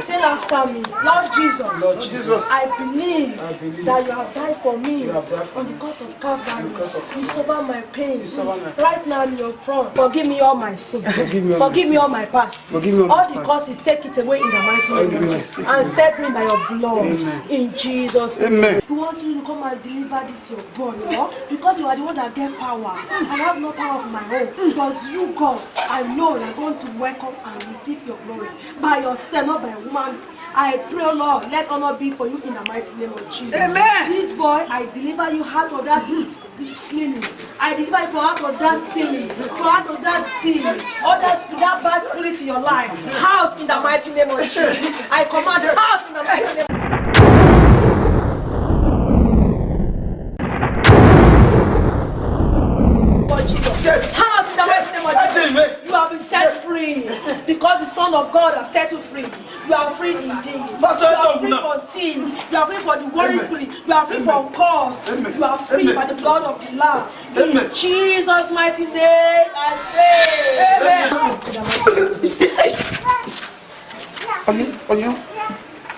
Say after me, Lord Jesus, I believe that you have died for me on the cross of Calvary. You suffer my pains. Right now in your front, forgive me all my sins. Forgive me all my past. All the causes, take it away in the mighty name of Jesus. And set me by your blood. In Jesus' name. We want you to come and deliver this your God, because you are the one that get power. I have no power of my own. Because you, God, I know you are going to welcome and receive your glory by yourself, not by a woman. I pray, Lord, let honor be for you in the mighty name of Jesus. Amen. This boy, I deliver you out of that cleaning. I deliver you out of that sin, out of that sin, that bad spirit in your life. Out in the mighty name of Jesus. I command out in the mighty name of Jesus. Yes. Out in the mighty name of Jesus. You have been set free because the Son of God has set you free. You are free indeed. You are free from sin. You are free from the worry spirit. You are free from cause. You are free by the blood of the Lamb. In Jesus' mighty name, I pray.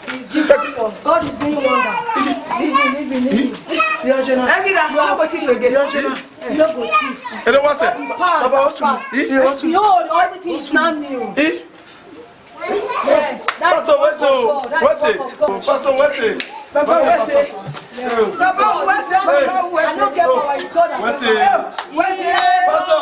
It's Jesus. God is doing wonder. Leave. You are behold, everything is now new. Yes, that's the word of God. That's the word of God. Pastor, what's it? Papa, what's it? I don't get power. It's God. What's it? Pastor,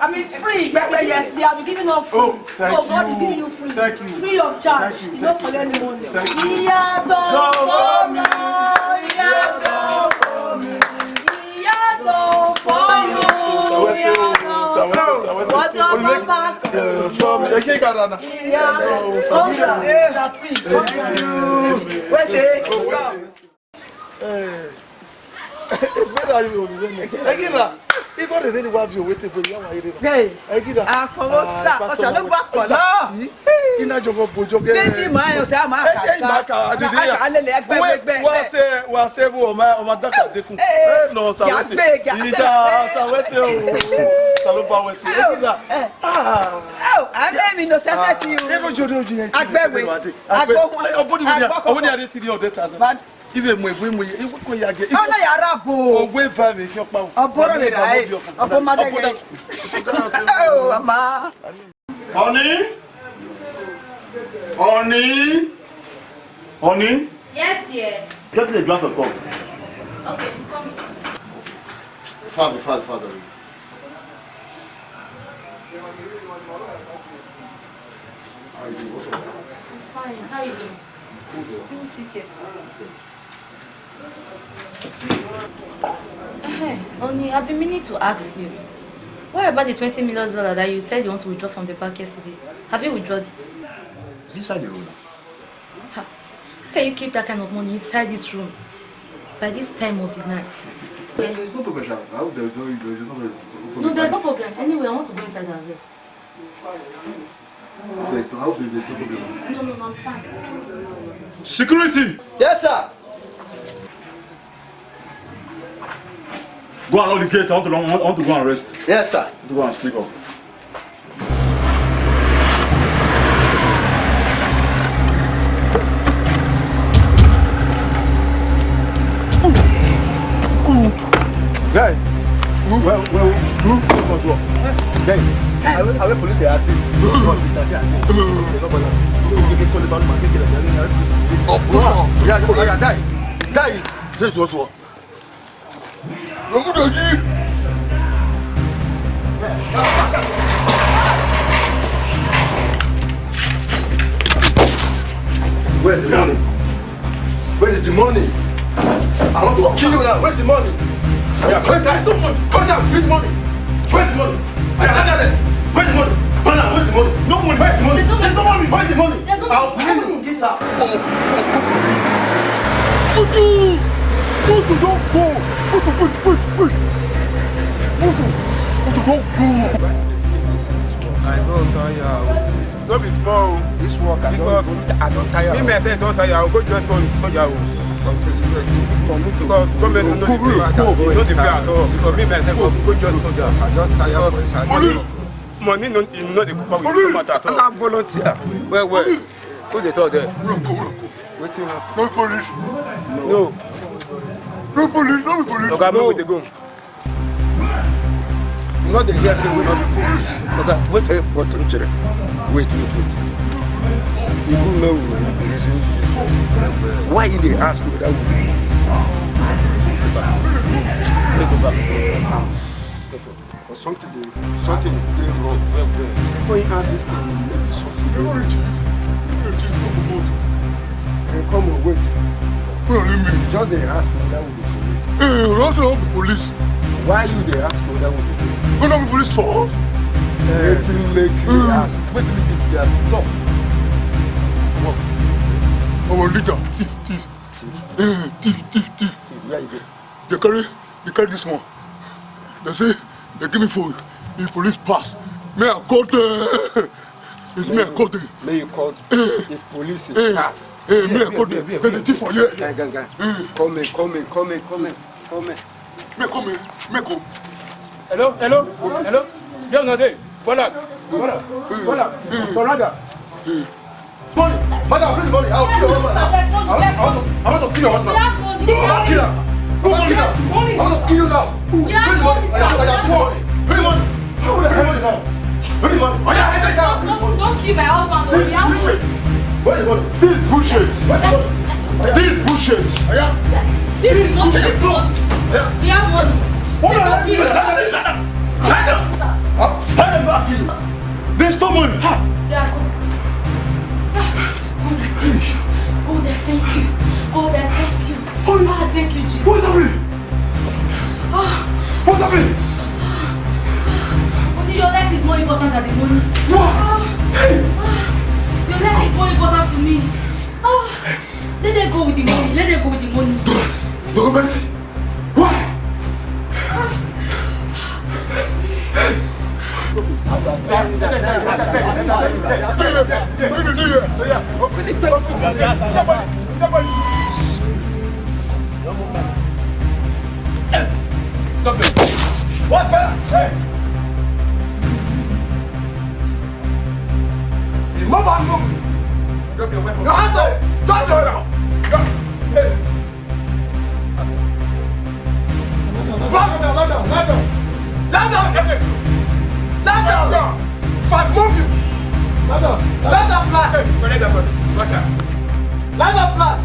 I mean, it's free. They are giving up free. So God is giving you free. Free of charge. You don't collect any money. He has done for me. He has done for you. What's your number? Even when we honey? Yes, dear. Get me a glass of coke. Okay, come. Father. I'm fine. How are you doing? You sit here. Only I've been meaning to ask you. What about the $20 million that you said you want to withdraw from the bank yesterday? Have you withdrawn it? It's inside the room. How can you keep that kind of money inside this room by this time of the night? There's no problem, I hope there's no problem. No, there's no problem. Anyway, I want to go inside and rest. I hope there's no problem. No, I'm fine. Security! Yes, sir. Go and hold the gate. I want to go and rest. Yes, sir. To go and sleep off. Guy, well, guy, I will police the artist. Die. This was what. Where's the money? Where is the money? I want to kill you now. Where's the money? Yeah, where's the money? Where's the money? Where's the money? Where's the money? Where's the money? Where's the money? No money. Where's the money? There's no money. Where's the money? I'll pay you. Yes, sir. Don't go. Don't go. I don't tire. Don't be small. This work I don't tire. Me myself don't tire. I'll go just on soldier. Because government don't know the pay at all. Because me myself I'll go just soldiers. I just tire. Money no the come at all. I'm volunteer. Well. Who they talk there? What's happening? No police. No. No police. Okay, move with the gun. You know the here say we not police. Okay, wait. You do know why they ask you that? Something wrong. Before you ask this thing, come on, wait. Just they ask me that would be police. Hey, also the police. Why you they ask me that would be police? We're not the police for us. Waiting make you ask. Wait till they are talk. Our leader, thief. Thief. Where you go? They carry this one. They say they give me food. The police pass. May I call the... It's me I call the... May you call the police pass. Hey, me I call the... There's a thief for you. Gang. Come in. Me come. Hello. You're not there. Voilà. Money. Madam, please money. I want to kill your husband. No, I'll kill her. No money now. I want to kill you now. Please money. I swear. Please money. How the hell is that? Please money. Oh yeah, don't kill my husband. Where is money? This is bullshit. This is bullshit. This is not bullshit. We have money. Let them back kill you. There's no money. Thank you, Jesus. What's happening? Your life is more important than the money. Your life is more important to me. Let them go with the money. Document. Why? What's that? Hey! Move on, move! Drop your weapon. Your hands up! Drop your weapon! Hey! Lie down! Fat, move you! Lie down flat! Lie down flat!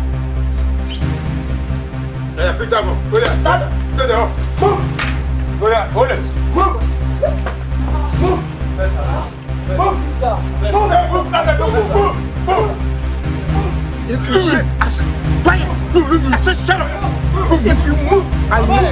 Yeah, pick that up. Go there. Stand there. Move! Go there. Hold it. Move! If you shake, I said, quiet. I said, shut up. If you move, I move.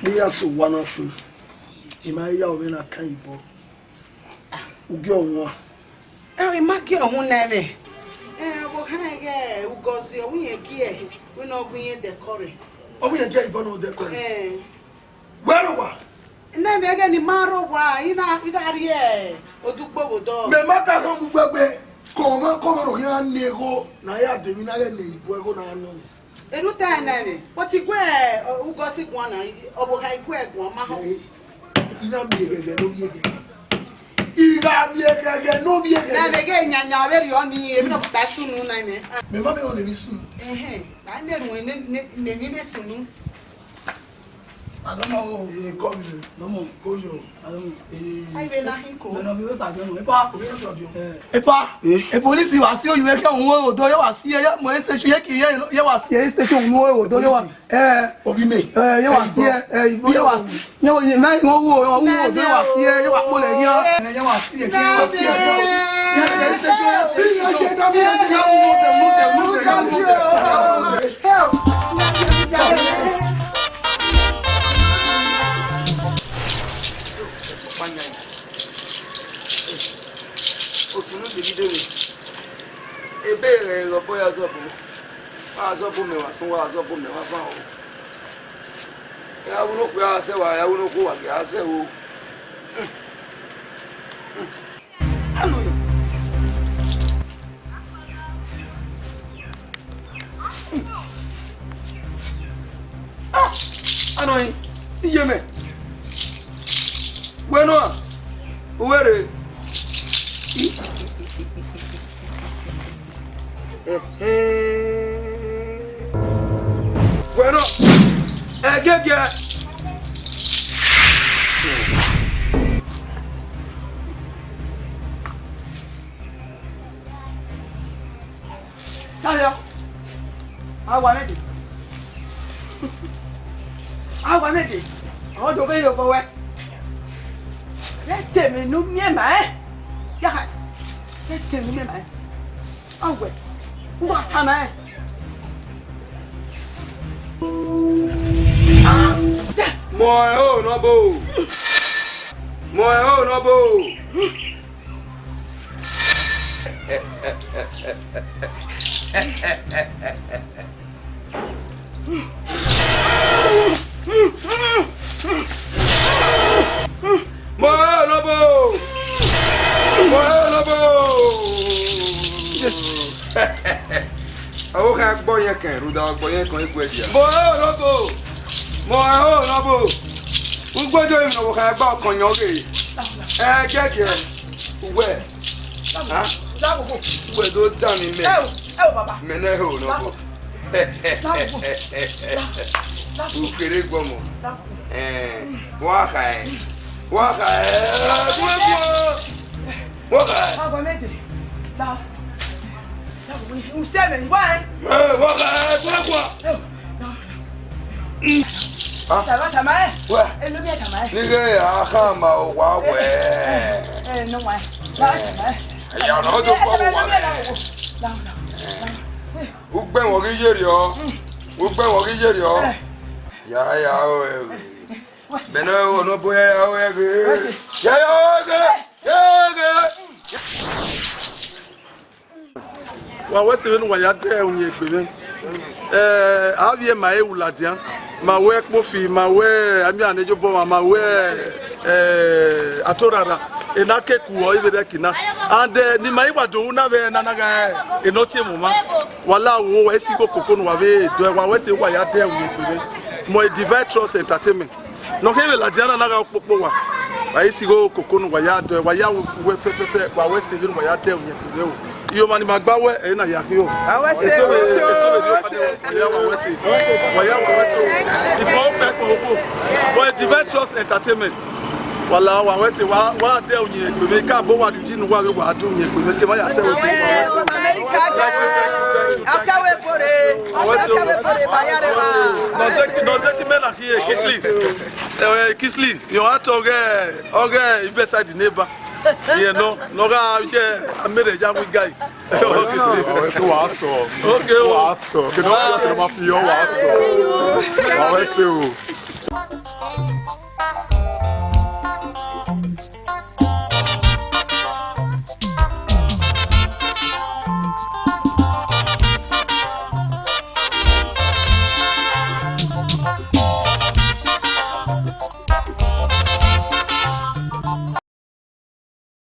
Yes, one of them. In my young when I can't go. Ugo, I mark your own name. What can I get? Who goes your way again? We're not going the curry. Oh, we are getting one of the curry. Where? And then again, the marrow, why you know, we got here. Or do both. Me mata come back. Come on, here, nego. Naya, the Minale, Buego, no. Elu ta nani? What igwe ugosi gwana oboka igwe gwa ma ho. Ina miegege no biegege. Iga miegege no biegege. Na bege nyanya beri oni emi no ta sunu na me. Me ma be on ni sunu. Na ne ru ne sunu. I don't know. Come here. No more. Go yo. I don't know. Ai be na hinko. No, we don't know. Epa. Epa. E police wa si o you ke ohun odo ye wa si e mo station ye ki ye wa si e station ohun odo ye wa ovime. Ye wa si e ye wa si. Ye wo me won wo odo ye wa si e ye wa po le yan. Ye wa si e ke wa si e. Osunu digide mi ebere robo ya zobu me wa sun wa zobu me wa fa o ya wuno pe ase wa ya wuno ko wa ke ase o Anoi iyeme bueno uwere bueno egege Dayo awa mede o do be lo fo we tèmi nu mi ma ya ha tèmi mi ma anwe ngwa ta ma Moi oh no bo Awo ka gbọ́ yẹn kan ruda gbọ́ yẹn kan igwe dia. Mo lobo. Ugbojo mi no ka gba kan yan oge. Gege. Uwe. Ha? Uwe do dan mi me. Baba. Me na ho no. U kere gbo mo. Wa ka e. Agora mete. Tá. Usted me igual. Tá mais? Ele não me tá mais. Ninguém acama o guagué. Não é. Eu não tô com o o bem o que gerio. Ya Beno no boy awege. Wa wese we no wa ya de onye egbe avie ma e wuladian ma we kpofi ma we ami anejo bo ma we atorara enake ku o ibe kina and ni ma igbado na be na ga ENOTIEMWONWAN wala wo we si kokoko no wa be do wa wese wa ya de onye egbe mo Deliverance entertainment no ke wuladian na ga popo wa wa si go kokoko no wa ya do wa ya we fefe wa wese no wa ya de onye egbe o iyo mani magbawe e na yakio awese boy Deliverance entertainment wala wa wese wa de onye egbe ka bo wa du nu wa wa du onye egbe ke ma ya se America akawe pore bayare ba no take me na here Kisli you are to oge beside the neighbor yeah no ga amere ja we guy so what so okay what so que não é uma fio what so